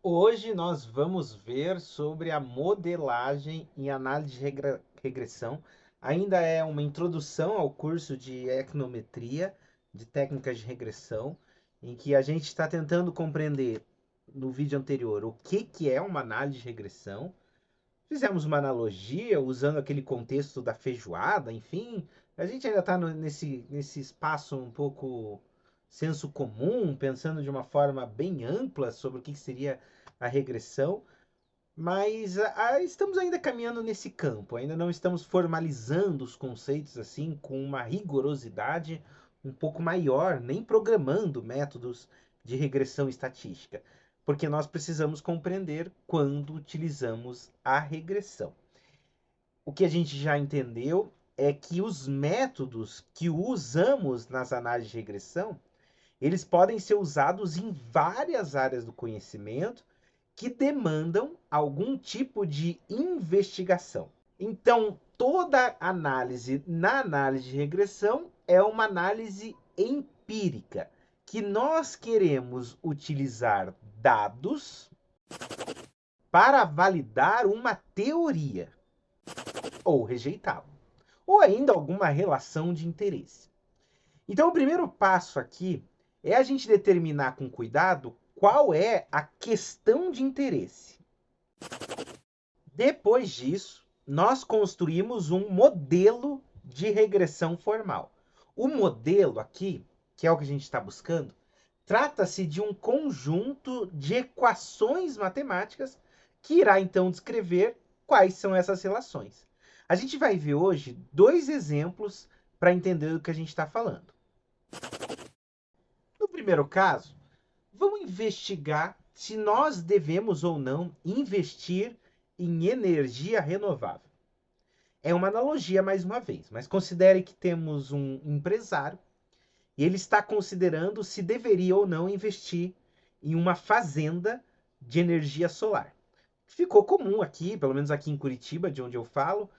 Hoje nós vamos ver sobre a modelagem em análise de regressão. Ainda é uma introdução ao curso de econometria, de técnicas de regressão, em que a gente está tentando compreender no vídeo anterior o que é uma análise de regressão. Fizemos uma analogia usando aquele contexto da feijoada, enfim. A gente ainda está nesse espaço um pouco senso comum, pensando de uma forma bem ampla sobre o que seria a regressão, mas estamos ainda caminhando nesse campo, ainda não estamos formalizando os conceitos assim com uma rigorosidade um pouco maior, nem programando métodos de regressão estatística, porque nós precisamos compreender quando utilizamos a regressão. O que a gente já entendeu é que os métodos que usamos nas análises de regressão, eles podem ser usados em várias áreas do conhecimento que demandam algum tipo de investigação. Então, toda análise na análise de regressão é uma análise empírica, que nós queremos utilizar dados para validar uma teoria, ou rejeitá-la, ou ainda alguma relação de interesse. Então, o primeiro passo aqui é a gente determinar com cuidado qual é a questão de interesse. Depois disso, nós construímos um modelo de regressão formal. O modelo aqui, que é o que a gente está buscando, trata-se de um conjunto de equações matemáticas que irá então descrever quais são essas relações. A gente vai ver hoje dois exemplos para entender do que a gente está falando. No primeiro caso, vamos investigar se nós devemos ou não investir em energia renovável. É uma analogia mais uma vez, mas considere que temos um empresário e ele está considerando se deveria ou não investir em uma fazenda de energia solar. Ficou comum aqui, pelo menos aqui em Curitiba, de onde eu falo,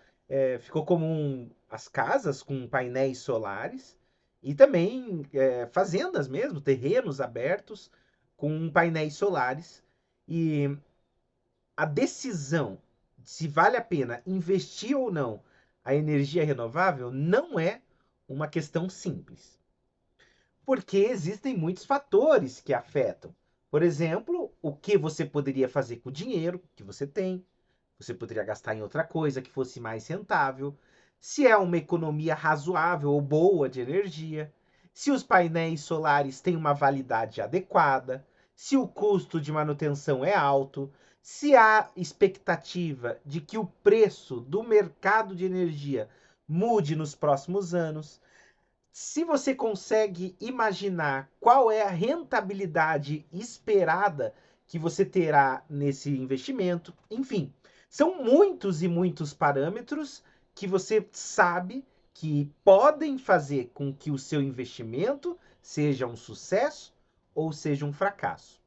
ficou comum as casas com painéis solares e também fazendas mesmo, terrenos abertos com painéis solares. E a decisão de se vale a pena investir ou não a energia renovável não é uma questão simples, porque existem muitos fatores que afetam. Por exemplo, o que você poderia fazer com o dinheiro que você tem, você poderia gastar em outra coisa que fosse mais rentável, se é uma economia razoável ou boa de energia, se os painéis solares têm uma validade adequada, se o custo de manutenção é alto, se há expectativa de que o preço do mercado de energia mude nos próximos anos, se você consegue imaginar qual é a rentabilidade esperada que você terá nesse investimento, enfim, são muitos e muitos parâmetros que você sabe que podem fazer com que o seu investimento seja um sucesso ou seja um fracasso.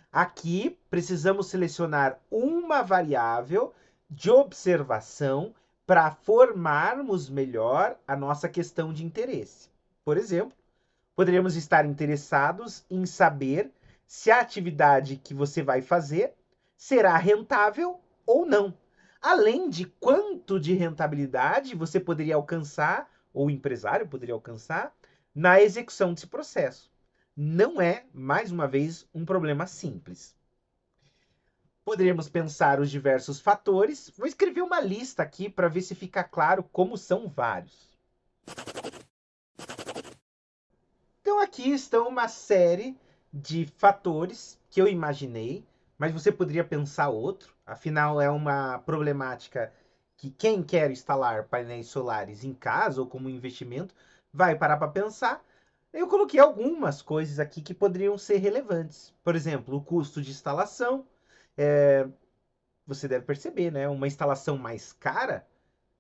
Aqui precisamos selecionar uma variável de observação para formarmos melhor a nossa questão de interesse. Por exemplo, poderíamos estar interessados em saber se a atividade que você vai fazer será rentável ou não, além de quanto de rentabilidade você poderia alcançar, ou o empresário poderia alcançar, na execução desse processo. Não é, mais uma vez, um problema simples. Poderíamos pensar os diversos fatores. Vou escrever uma lista aqui para ver se fica claro como são vários. Então aqui estão uma série de fatores que eu imaginei, mas você poderia pensar outro. Afinal, é uma problemática que quem quer instalar painéis solares em casa ou como investimento vai parar para pensar. Eu coloquei algumas coisas aqui que poderiam ser relevantes. Por exemplo, o custo de instalação. É, Você deve perceber, né? Uma instalação mais cara,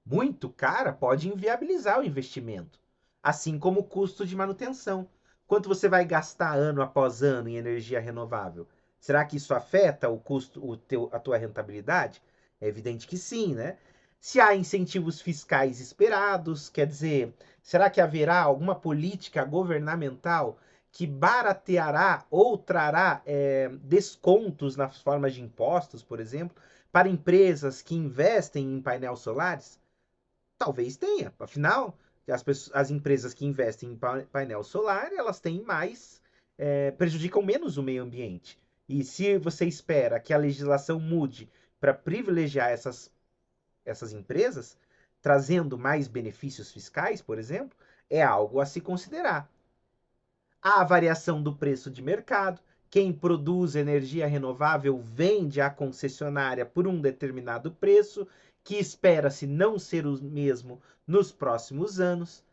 muito cara, pode inviabilizar o investimento, assim como o custo de manutenção. Quanto você vai gastar ano após ano em energia renovável? Será que isso afeta o custo, a tua rentabilidade? É evidente que sim, né? Se há incentivos fiscais esperados, quer dizer, será que haverá alguma política governamental que barateará ou trará descontos nas formas de impostos, por exemplo, para empresas que investem em painéis solares? Talvez tenha. Afinal, as empresas que investem em painel solar, elas têm mais, prejudicam menos o meio ambiente. E se você espera que a legislação mude para privilegiar essas empresas, trazendo mais benefícios fiscais, por exemplo, é algo a se considerar. Há a variação do preço de mercado. Quem produz energia renovável vende à concessionária por um determinado preço, que espera-se não ser o mesmo nos próximos anos.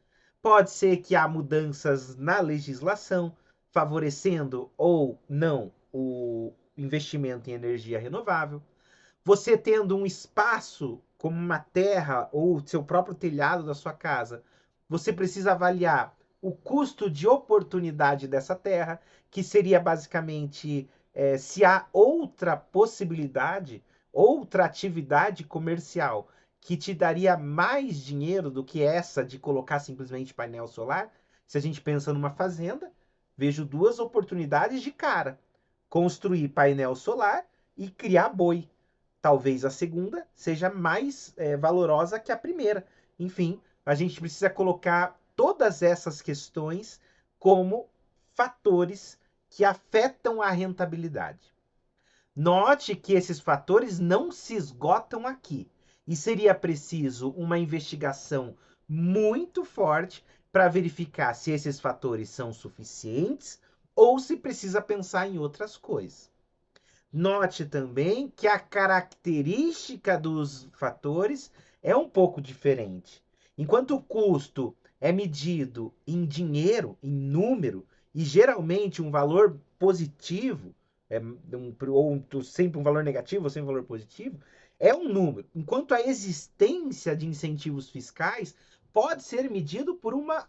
Pode ser que há mudanças na legislação, favorecendo ou não o investimento em energia renovável. Você tendo um espaço como uma terra ou seu próprio telhado da sua casa, você precisa avaliar o custo de oportunidade dessa terra, que seria basicamente se há outra possibilidade, outra atividade comercial que te daria mais dinheiro do que essa de colocar simplesmente painel solar. Se a gente pensa numa fazenda, vejo duas oportunidades de cara: construir painel solar e criar boi. Talvez a segunda seja mais valorosa que a primeira. Enfim, a gente precisa colocar todas essas questões como fatores que afetam a rentabilidade. Note que esses fatores não se esgotam aqui, e seria preciso uma investigação muito forte para verificar se esses fatores são suficientes ou se precisa pensar em outras coisas. Note também que a característica dos fatores é um pouco diferente. Enquanto o custo é medido em dinheiro, em número, e geralmente um valor positivo, ou sempre um valor negativo, ou sempre um valor positivo, é um número. Enquanto a existência de incentivos fiscais pode ser medido por uma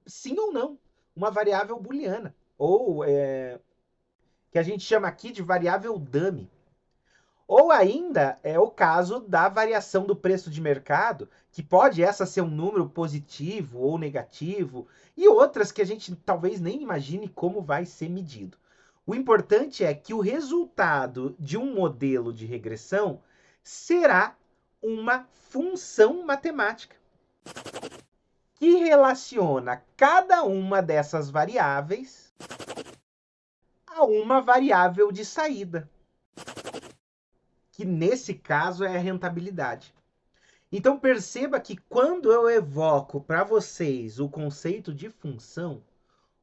sim ou não, uma variável booleana, ou que a gente chama aqui de variável dummy. Ou ainda é o caso da variação do preço de mercado, que pode essa ser um número positivo ou negativo, e outras que a gente talvez nem imagine como vai ser medido. O importante é que o resultado de um modelo de regressão será uma função matemática que relaciona cada uma dessas variáveis a uma variável de saída, que nesse caso é a rentabilidade. Então perceba que quando eu evoco para vocês o conceito de função,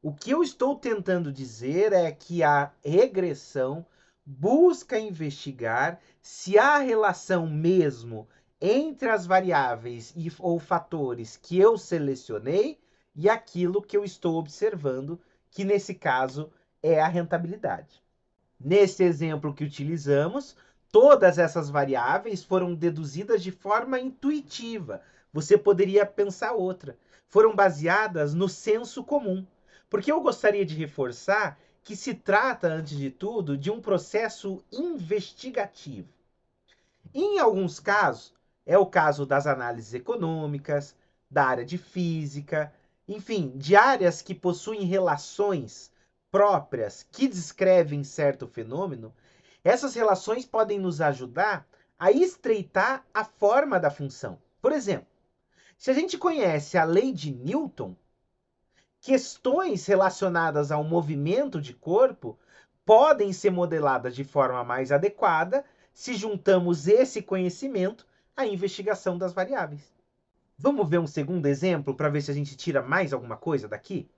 o que eu estou tentando dizer é que a regressão busca investigar se há relação mesmo entre as variáveis ou fatores que eu selecionei e aquilo que eu estou observando, que nesse caso é a rentabilidade. Nesse exemplo que utilizamos, todas essas variáveis foram deduzidas de forma intuitiva. Você poderia pensar outra. Foram baseadas no senso comum. Porque eu gostaria de reforçar que se trata, antes de tudo, de um processo investigativo. Em alguns casos, é o caso das análises econômicas, da área de física, enfim, de áreas que possuem relações próprias que descrevem certo fenômeno. Essas relações podem nos ajudar a estreitar a forma da função. Por exemplo, se a gente conhece a lei de Newton, questões relacionadas ao movimento de corpo podem ser modeladas de forma mais adequada se juntamos esse conhecimento à investigação das variáveis. Vamos ver um segundo exemplo para ver se a gente tira mais alguma coisa daqui?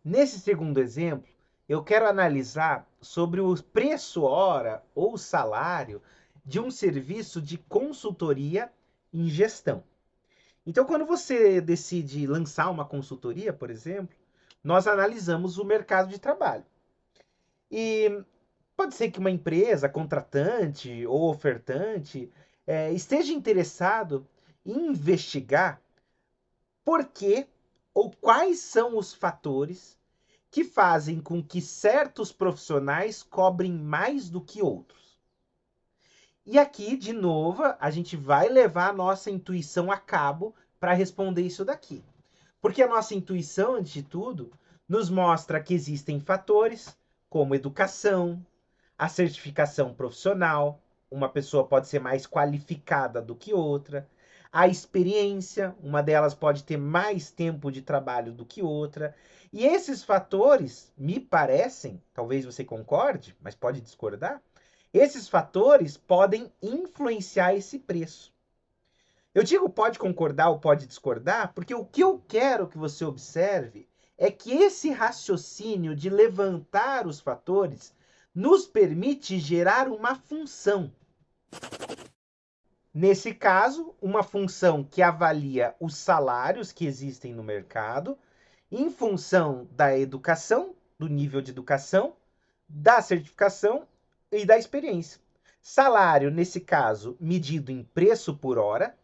Nesse segundo exemplo, eu quero analisar sobre o preço hora ou salário de um serviço de consultoria em gestão. Então, quando você decide lançar uma consultoria, por exemplo, nós analisamos o mercado de trabalho. E pode ser que uma empresa, contratante ou ofertante, esteja interessado em investigar por que ou quais são os fatores que fazem com que certos profissionais cobrem mais do que outros. E aqui, de novo, a gente vai levar a nossa intuição a cabo para responder isso daqui. Porque a nossa intuição, antes de tudo, nos mostra que existem fatores como educação, a certificação profissional, uma pessoa pode ser mais qualificada do que outra, a experiência, uma delas pode ter mais tempo de trabalho do que outra. E esses fatores, me parecem, talvez você concorde, mas pode discordar, esses fatores podem influenciar esse preço. Eu digo pode concordar ou pode discordar, porque o que eu quero que você observe é que esse raciocínio de levantar os fatores nos permite gerar uma função. Nesse caso, uma função que avalia os salários que existem no mercado em função da educação, do nível de educação, da certificação e da experiência. Salário, nesse caso, medido em preço por hora.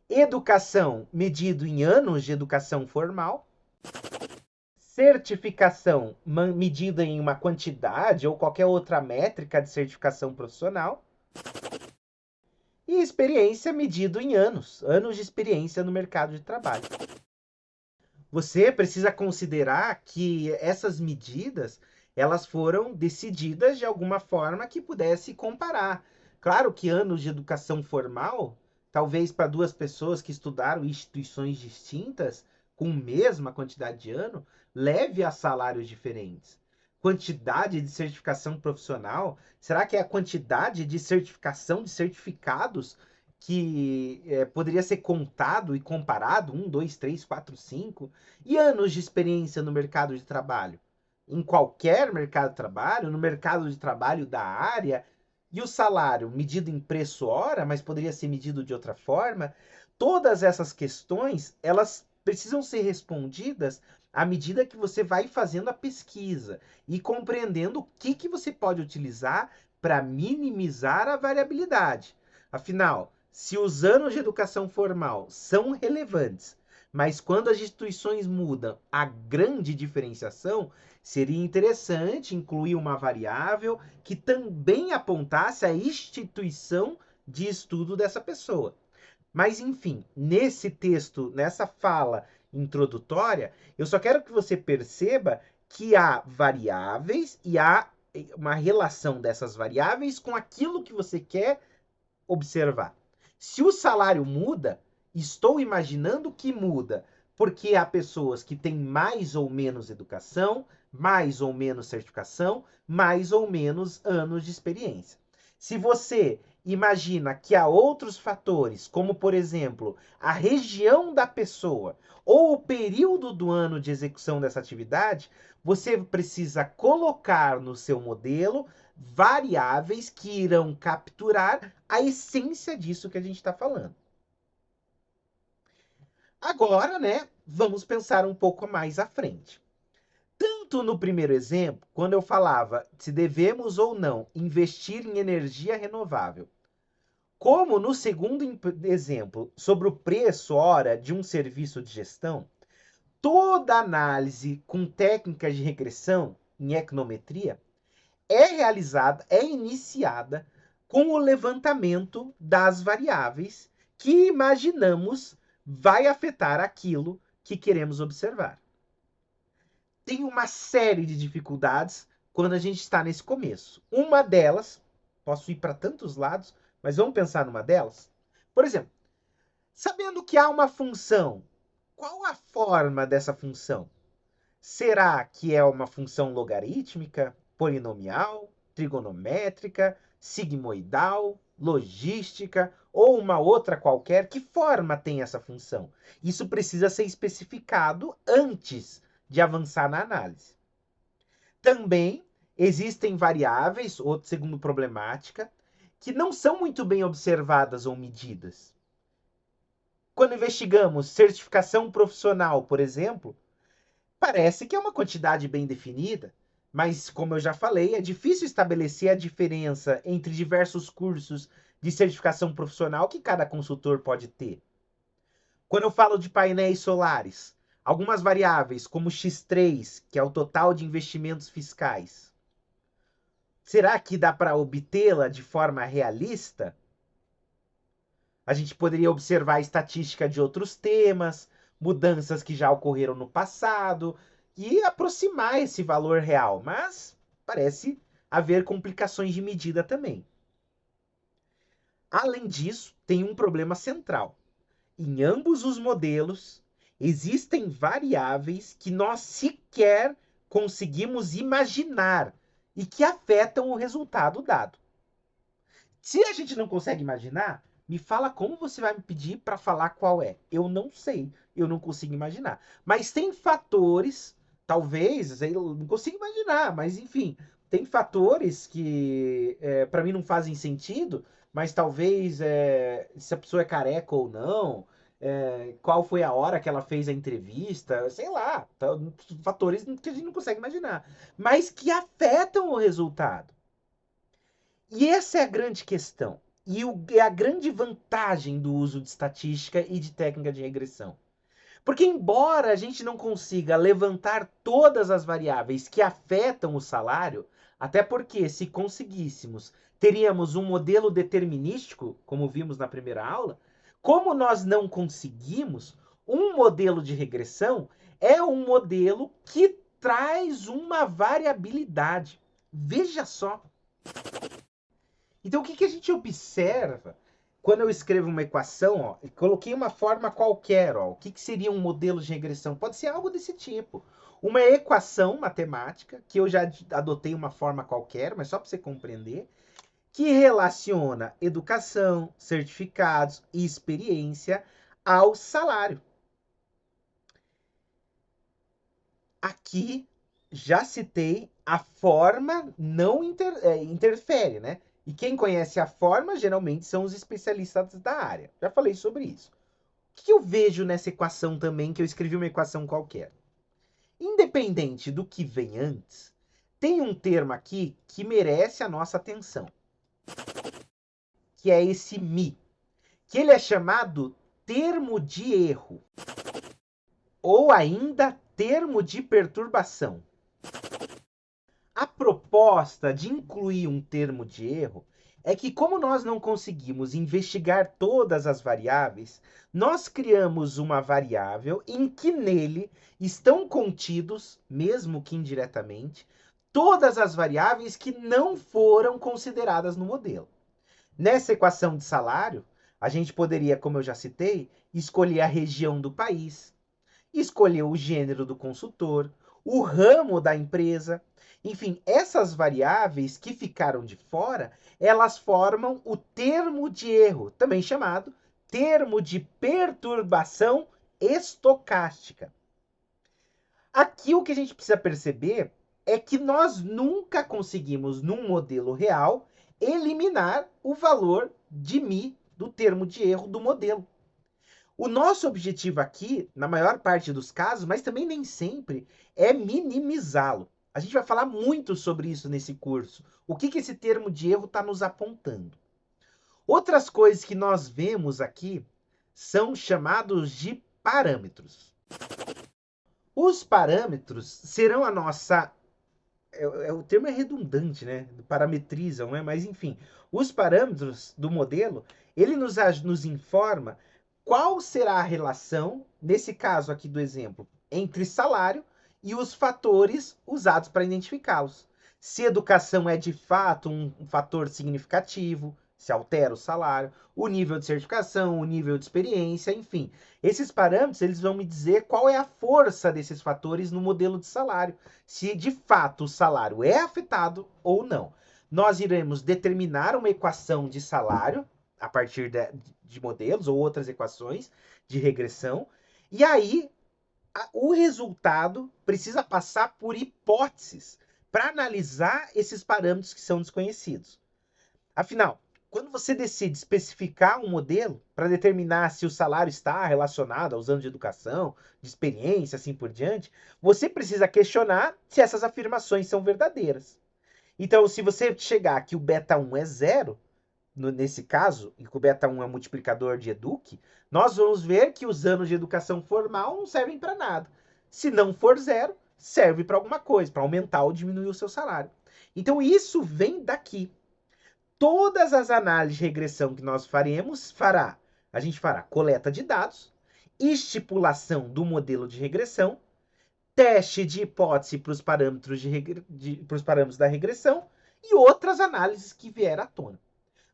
Educação, medido em anos de educação formal. Certificação, medida em uma quantidade ou qualquer outra métrica de certificação profissional. E experiência, medido em anos de experiência no mercado de trabalho. Você precisa considerar que essas medidas, elas foram decididas de alguma forma que pudesse comparar. Claro que anos de educação formal, talvez para duas pessoas que estudaram em instituições distintas, com a mesma quantidade de ano, leve a salários diferentes. Quantidade de certificação profissional, será que é a quantidade de certificação de certificados que poderia ser contado e comparado, 1, 2, 3, 4, 5, e anos de experiência no mercado de trabalho? Em qualquer mercado de trabalho, no mercado de trabalho da área, e o salário medido em preço hora, mas poderia ser medido de outra forma. Todas essas questões, elas precisam ser respondidas à medida que você vai fazendo a pesquisa e compreendendo o que você pode utilizar para minimizar a variabilidade. Afinal, se os anos de educação formal são relevantes, mas quando as instituições mudam, a grande diferenciação, seria interessante incluir uma variável que também apontasse a instituição de estudo dessa pessoa. Mas, enfim, nesse texto, nessa fala introdutória, eu só quero que você perceba que há variáveis e há uma relação dessas variáveis com aquilo que você quer observar. Se o salário muda, estou imaginando que muda porque há pessoas que têm mais ou menos educação, mais ou menos certificação, mais ou menos anos de experiência. Se você imagina que há outros fatores, como por exemplo, a região da pessoa ou o período do ano de execução dessa atividade, você precisa colocar no seu modelo variáveis que irão capturar a essência disso que a gente está falando. Agora, vamos pensar um pouco mais à frente. Tanto no primeiro exemplo, quando eu falava se devemos ou não investir em energia renovável, como no segundo exemplo, sobre o preço hora de um serviço de gestão, toda análise com técnicas de regressão em econometria é realizada, é iniciada com o levantamento das variáveis que imaginamos vai afetar aquilo que queremos observar. Tem uma série de dificuldades quando a gente está nesse começo. Uma delas, posso ir para tantos lados, mas vamos pensar numa delas. Por exemplo, sabendo que há uma função, qual a forma dessa função? Será que é uma função logarítmica, polinomial, trigonométrica, sigmoidal, logística ou uma outra qualquer? Que forma tem essa função? Isso precisa ser especificado antes de avançar na análise. Também existem variáveis, outro segundo problemática, que não são muito bem observadas ou medidas. Quando investigamos certificação profissional, por exemplo, parece que é uma quantidade bem definida, mas, como eu já falei, é difícil estabelecer a diferença entre diversos cursos de certificação profissional que cada consultor pode ter. Quando eu falo de painéis solares, algumas variáveis, como X3, que é o total de investimentos fiscais, será que dá para obtê-la de forma realista? A gente poderia observar a estatística de outros temas, mudanças que já ocorreram no passado e aproximar esse valor real, mas parece haver complicações de medida também. Além disso, tem um problema central. Em ambos os modelos, existem variáveis que nós sequer conseguimos imaginar e que afetam o resultado dado. Se a gente não consegue imaginar, me fala como você vai me pedir para falar qual é. Eu não sei, eu não consigo imaginar. Mas tem fatores, talvez, eu não consigo imaginar, mas enfim, tem fatores que para mim não fazem sentido, mas talvez se a pessoa é careca ou não, qual foi a hora que ela fez a entrevista, sei lá, fatores que a gente não consegue imaginar, mas que afetam o resultado. E essa é a grande questão. É a grande vantagem do uso de estatística e de técnica de regressão. Porque, embora a gente não consiga levantar todas as variáveis que afetam o salário, até porque, se conseguíssemos, teríamos um modelo determinístico, como vimos na primeira aula, como nós não conseguimos, um modelo de regressão é um modelo que traz uma variabilidade. Veja só. Então, o que a gente observa quando eu escrevo uma equação? Ó, e coloquei uma forma qualquer. Ó, o que seria um modelo de regressão? Pode ser algo desse tipo. Uma equação matemática, que eu já adotei uma forma qualquer, mas só para você compreender, que relaciona educação, certificados e experiência ao salário. Aqui já citei a forma não interfere, né? E quem conhece a forma geralmente são os especialistas da área. Já falei sobre isso. O que eu vejo nessa equação também, que eu escrevi uma equação qualquer? Independente do que vem antes, tem um termo aqui que merece a nossa atenção, que é esse mi, que ele é chamado termo de erro, ou ainda termo de perturbação. A proposta de incluir um termo de erro é que, como nós não conseguimos investigar todas as variáveis, nós criamos uma variável em que nele estão contidos, mesmo que indiretamente, todas as variáveis que não foram consideradas no modelo. Nessa equação de salário, a gente poderia, como eu já citei, escolher a região do país, escolher o gênero do consultor, o ramo da empresa. Enfim, essas variáveis que ficaram de fora, elas formam o termo de erro, também chamado termo de perturbação estocástica. Aqui o que a gente precisa perceber é que nós nunca conseguimos, num modelo real, eliminar o valor de mi do termo de erro do modelo. O nosso objetivo aqui, na maior parte dos casos, mas também nem sempre, é minimizá-lo. A gente vai falar muito sobre isso nesse curso. O que esse termo de erro está nos apontando? Outras coisas que nós vemos aqui são chamados de parâmetros. Os parâmetros serão a nossa... o termo é redundante, né? Parametrizam, né? Mas enfim, os parâmetros do modelo, ele nos informa qual será a relação, nesse caso aqui do exemplo, entre salário e os fatores usados para identificá-los. Se educação é de fato um fator significativo, se altera o salário, o nível de certificação, o nível de experiência, enfim. Esses parâmetros eles vão me dizer qual é a força desses fatores no modelo de salário, se de fato o salário é afetado ou não. Nós iremos determinar uma equação de salário a partir de modelos ou outras equações de regressão, e aí o resultado precisa passar por hipóteses para analisar esses parâmetros que são desconhecidos. Afinal, quando você decide especificar um modelo para determinar se o salário está relacionado aos anos de educação, de experiência, assim por diante, você precisa questionar se essas afirmações são verdadeiras. Então, se você chegar que o beta 1 é zero, nesse caso, e que o beta 1 é um multiplicador de EDUC, nós vamos ver que os anos de educação formal não servem para nada. Se não for zero, serve para alguma coisa, para aumentar ou diminuir o seu salário. Então, isso vem daqui. Todas as análises de regressão que nós faremos, a gente fará coleta de dados estipulação do modelo de regressão, teste de hipótese para os parâmetros, pros parâmetros da regressão e outras análises que vieram à tona.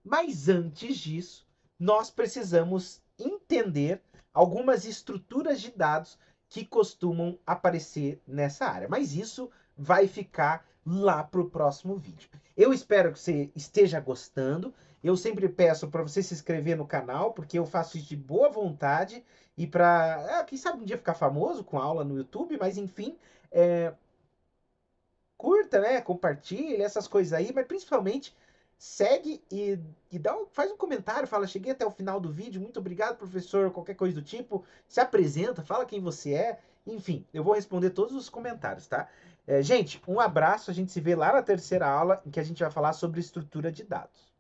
Mas antes disso, nós precisamos entender algumas estruturas de dados que costumam aparecer nessa área. Mas isso vai ficar lá para o próximo vídeo. Eu espero que você esteja gostando. Eu sempre peço para você se inscrever no canal, porque eu faço isso de boa vontade e para, quem sabe um dia ficar famoso com aula no YouTube, mas enfim, curta, né? Compartilha essas coisas aí, mas principalmente segue e faz um comentário, fala, cheguei até o final do vídeo, muito obrigado, professor, qualquer coisa do tipo, se apresenta, fala quem você é, enfim, eu vou responder todos os comentários, tá? Gente, um abraço, a gente se vê lá na terceira aula, em que a gente vai falar sobre estrutura de dados.